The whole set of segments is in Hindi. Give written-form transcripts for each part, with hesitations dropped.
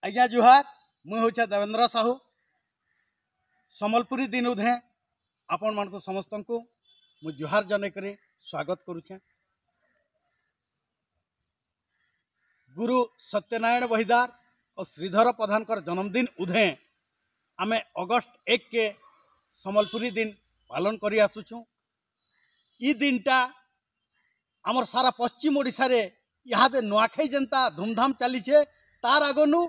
आज्ञा जुहार मुई हूँ देवेंद्र साहू सम्बलपुरी दिन उधे आपण मान समस्त को मु जुहार जनक स्वागत करुचे। गुरु सत्यनारायण बहिदार और श्रीधर प्रधान जन्मदिन उधे आमे अगस्त 1 के सम्बलपुरी दिन पालन करी आसुचु। ई दिनटा आमर सारा पश्चिम ओडिशा रे इहादे नुआखाई जनता धूमधाम चलीचे तार आगनु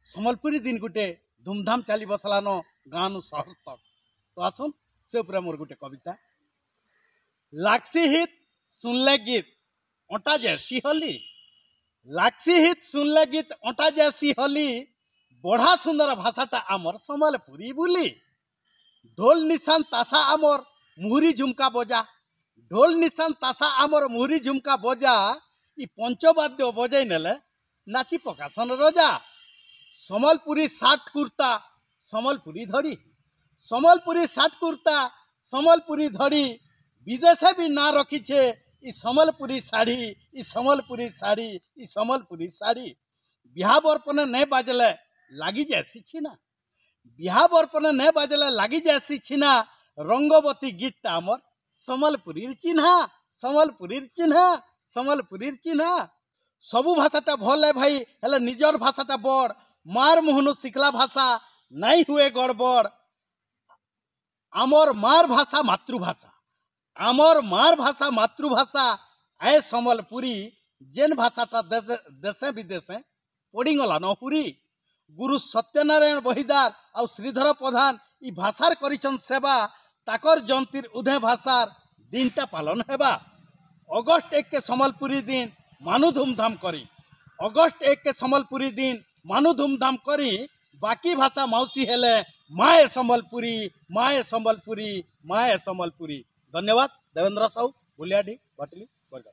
सम्बलपुरी दिन गुटे धूमधाम चली बसलान गाँव सहर तक। तो आसुन से उपरे मोर गुटे कविता। लाक्सी हित सुनले गीत अटा जैसी होली, लाक्सी हित सुनले गीत अटा जैसी होली, बढ़ा सुंदर भाषाटा आमर सम्बलपुरी बोली। ढोल निशान तासा आमर मुहुरी झुमका बजा, ढोल निशान तासा आमर मुहुरी झुमका बजा, ई पंचवाद्य बजाई नेले नाची पकासन रजा। सम्बलपुरी सार्ट कुर्ता सम्बलपुरी धड़ी, सम्बलपुरी सार्ट कुर्ता सम्बलपुरी धड़ी, विदेशे भी ना रखीछे ई सम्बलपुरी साड़ी, ई सम्बलपुरी साड़ी, ई सम्बलपुरी साड़ी। बिहा बर्पण नहीं बाजले लगी जैसी छिना, बिहा बर्पण नहीं बाजले लगी जैसी छिना, रंगवती गीतटा आमर सम्बलपुरी चिन्हा, सम्बलपुरी चिन्हा, सम्बलपुरी चिन्हा। सबू भाषाटा भल है भाई हेले निजर भाषाटा बड़, मार मुहनु शिखला भाषा नहीं हुए गड़बड़। आमर मार भाषा मातृभाषा, आमर मार भाषा मातृभाषा ए सम्बलपुरी, जेन भाषाटा देशे विदेशे पड़ीगला नहुरी। गुरु सत्यनारायण बहिदार और श्रीधर प्रधान ई भाषार करिछन सेवा, ताकर जंतीर उधे भाषार दिनटा पालन हेबा। अगस्त 1 के सम्बलपुरी दिन मानु धूमधाम करी, अगस्त 1 के सम्बलपुरी दिन मानु धूमधाम करी। बाकी भाषा मौसी हेले माए सम्बलपुरी, माए सम्बलपुरी, माए सम्बलपुरी। धन्यवाद। देवेंद्र साहू, बुलियाडी, भटली, बरगढ़।